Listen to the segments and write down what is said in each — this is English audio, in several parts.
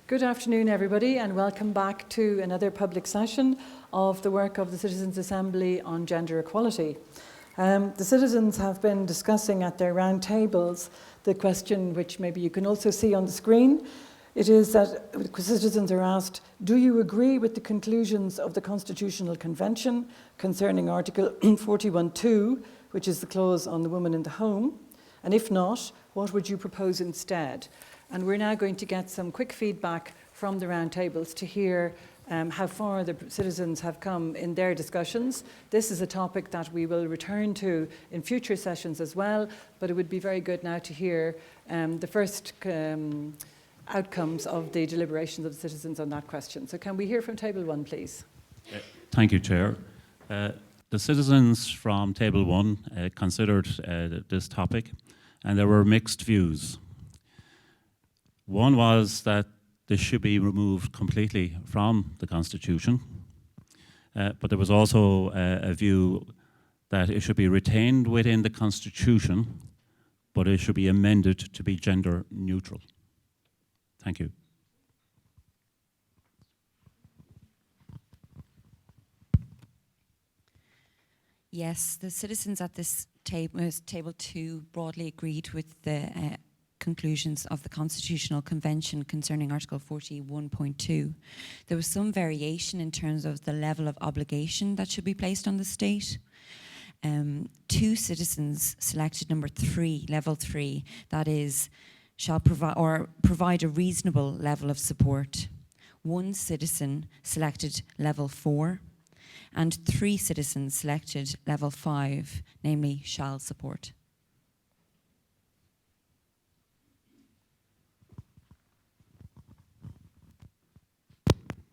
Good afternoon, everybody, and welcome back to another public session of the work of the Citizens' Assembly on Gender Equality. The citizens have been discussing at their round tables the question, which maybe you can also see on the screen. It is that citizens are asked, do you agree with the conclusions of the Constitutional Convention concerning Article 41.2, which is the clause on the woman in the home? And if not, what would you propose instead? And we're now going to get some quick feedback from the roundtables to hear how far the citizens have come in their discussions. This is a topic that we will return to in future sessions as well, but it would be very good now to hear the first outcomes of the deliberations of the citizens on that question. So can we hear from Table 1, please? Thank you, Chair. The citizens from Table 1 considered this topic, and there were mixed views. One was that this should be removed completely from the Constitution, but there was also a view that it should be retained within the Constitution, but it should be amended to be gender neutral. Thank you. Yes, the citizens at this table 2 broadly agreed with the conclusions of the Constitutional Convention concerning Article 41.2. There was some variation in terms of the level of obligation that should be placed on the state. 2 citizens selected number 3, level 3, that is, shall provide a reasonable level of support. 1 citizen selected level 4, and 3 citizens selected level 5, namely shall support.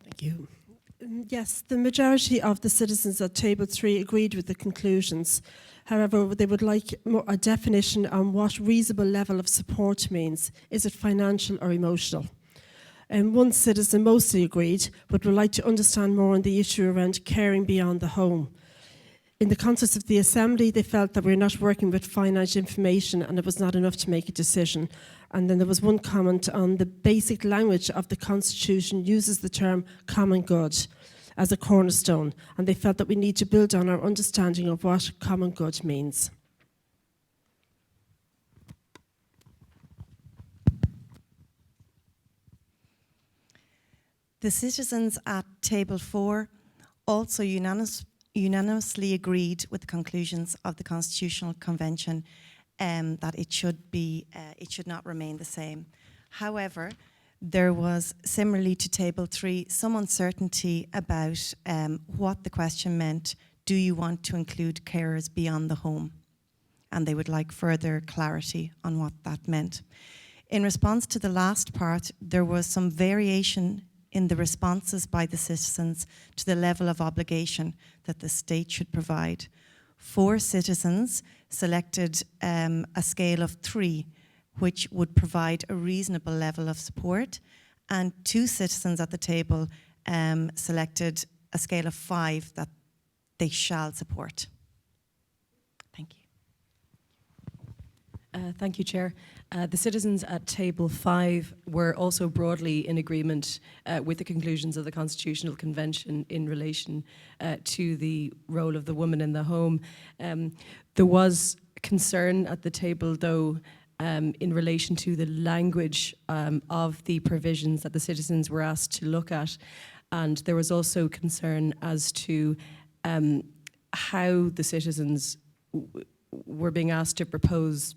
Thank you. Yes, the majority of the citizens at Table 3 agreed with the conclusions. However, they would like a definition on what reasonable level of support means. Is it financial or emotional? And 1 citizen mostly agreed, but would like to understand more on the issue around caring beyond the home. In the context of the Assembly, they felt that we're not working with finite information and it was not enough to make a decision. And then there was 1 comment on the basic language of the Constitution uses the term common good as a cornerstone, and they felt that we need to build on our understanding of what common good means. The citizens at Table 4 also unanimously agreed with the conclusions of the Constitutional Convention that it should not remain the same. However, there was, similarly to Table 3, some uncertainty about what the question meant. Do you want to include carers beyond the home? And they would like further clarity on what that meant. In response to the last part, there was some variation in the responses by the citizens to the level of obligation that the state should provide. 4 citizens selected a scale of 3, which would provide a reasonable level of support, and 2 citizens at the table selected a scale of 5 that they shall support. Thank you. Thank you, Chair. The citizens at Table 5 were also broadly in agreement with the conclusions of the Constitutional Convention in relation to the role of the woman in the home. There was concern at the table, though, in relation to the language of the provisions that the citizens were asked to look at. And there was also concern as to how the citizens were being asked to propose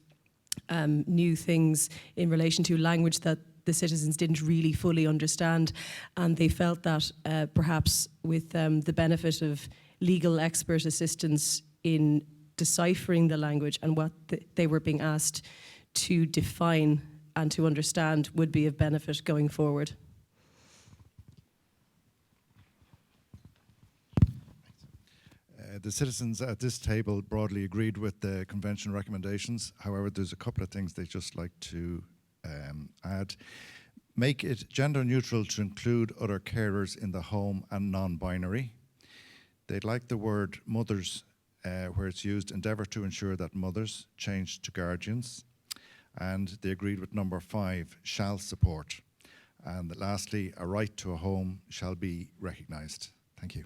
new things in relation to language that the citizens didn't really fully understand, and they felt that perhaps with the benefit of legal expert assistance in deciphering the language and what they were being asked to define and to understand would be of benefit going forward. The citizens at this table broadly agreed with the convention recommendations. However, there's a couple of things they'd just like to add. Make it gender neutral to include other carers in the home and non-binary. They'd like the word mothers, where it's used, endeavour to ensure that mothers change to guardians. And they agreed with number 5, shall support. And lastly, a right to a home shall be recognised. Thank you.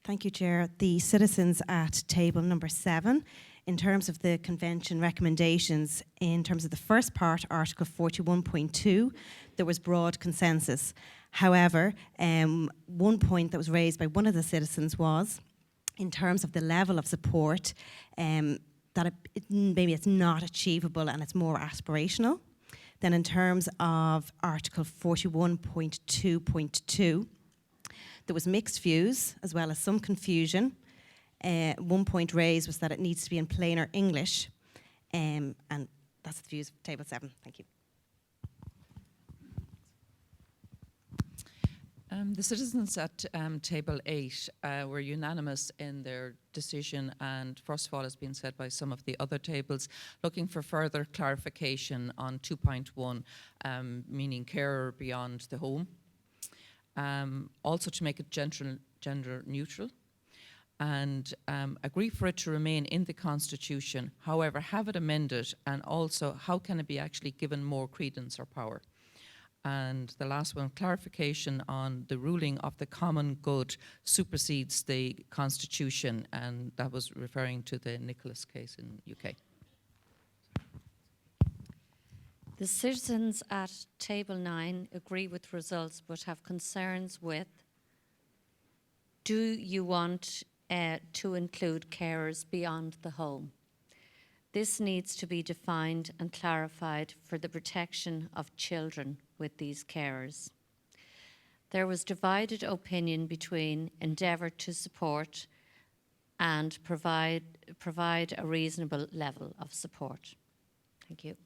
Thank you, Chair. The citizens at table number 7, in terms of the convention recommendations, in terms of the first part, Article 41.2, there was broad consensus. However, one point that was raised by one of the citizens was, in terms of the level of support, that maybe it's not achievable and it's more aspirational. Then in terms of Article 41.2.2, there was mixed views as well as some confusion. One point raised was that it needs to be in plainer English, and that's the views of table 7. Thank you. The citizens at table 8 were unanimous in their decision, and first of all, has been said by some of the other tables, looking for further clarification on 2.1, meaning carer beyond the home. Also to make it gender neutral, and agree for it to remain in the Constitution, however, have it amended, and also how can it be actually given more credence or power. And the last one, clarification on the ruling of the common good supersedes the Constitution, and that was referring to the Nicholas case in UK. The citizens at table 9 agree with results but have concerns with: do you want to include carers beyond the home? This needs to be defined and clarified for the protection of children with these carers. There was divided opinion between endeavour to support and provide a reasonable level of support. Thank you.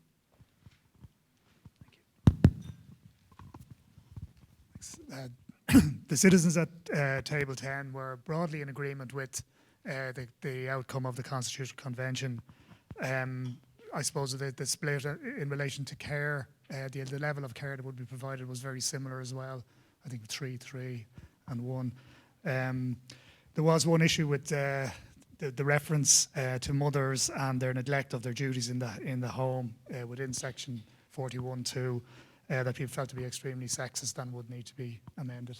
The citizens at table 10 were broadly in agreement with the outcome of the Constitutional Convention. I suppose the split in relation to care, the level of care that would be provided was very similar as well. I think 3, 3 and 1. There was one issue with the reference to mothers and their neglect of their duties in the home within section 41.2. That people felt to be extremely sexist and would need to be amended.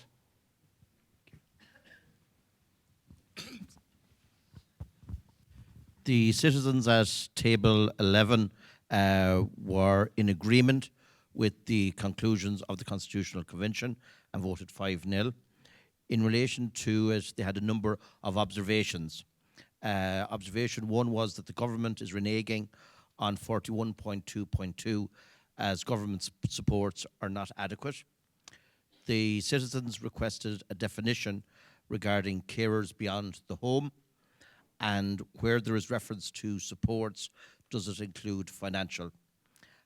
The citizens at table 11 were in agreement with the conclusions of the Constitutional Convention and voted 5-0. In relation to it, they had a number of observations. Observation 1 was that the government is reneging on 41.2.2 as government supports are not adequate. The citizens requested a definition regarding carers beyond the home, and where there is reference to supports, does it include financial?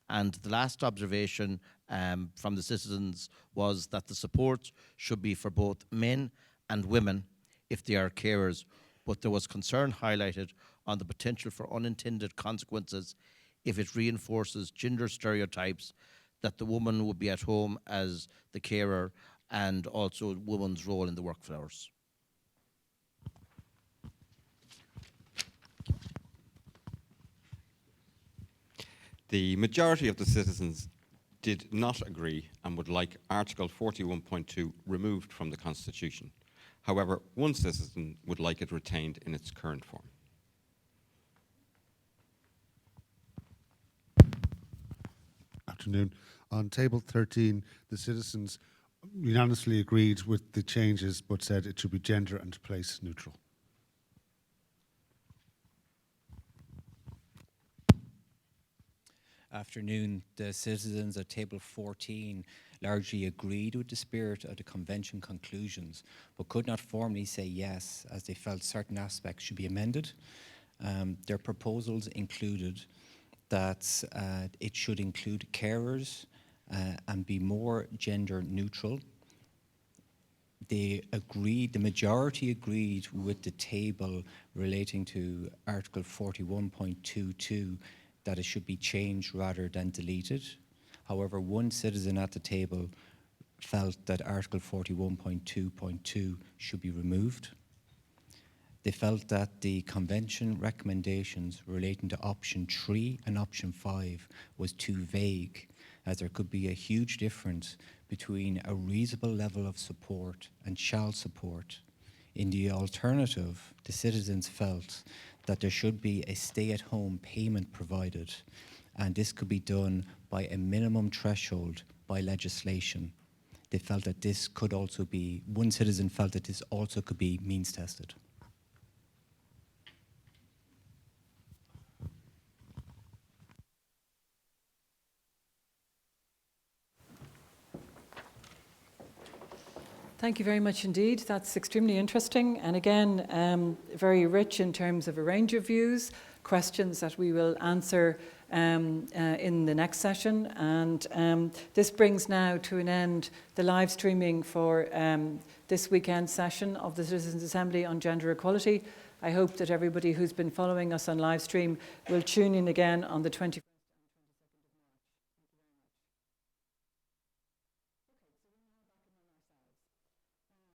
And the last observation from the citizens was that the support should be for both men and women if they are carers, but there was concern highlighted on the potential for unintended consequences if it reinforces gender stereotypes that the woman would be at home as the carer and also woman's role in the workforce. The majority of the citizens did not agree and would like Article 41.2 removed from the Constitution. However, one citizen would like it retained in its current form. Afternoon. On table 13, the citizens unanimously agreed with the changes but said it should be gender and place neutral. Afternoon. The citizens at table 14 largely agreed with the spirit of the convention conclusions but could not formally say yes, as they felt certain aspects should be amended. Their proposals included that it should include carers and be more gender neutral. The majority agreed with the table relating to Article 41.22 that it should be changed rather than deleted. However, one citizen at the table felt that Article 41.2.2 should be removed. They felt that the Convention recommendations relating to option 3 and option 5 was too vague, as there could be a huge difference between a reasonable level of support and shall support. In the alternative, the citizens felt that there should be a stay-at-home payment provided, and this could be done by a minimum threshold by legislation. They felt that this could also be, one citizen felt that this also could be means tested. Thank you very much indeed. That's extremely interesting, and again, very rich in terms of a range of views, questions that we will answer in the next session. And this brings now to an end the live streaming for this weekend session of the Citizens' Assembly on Gender Equality. I hope that everybody who's been following us on live stream will tune in again on the 21st.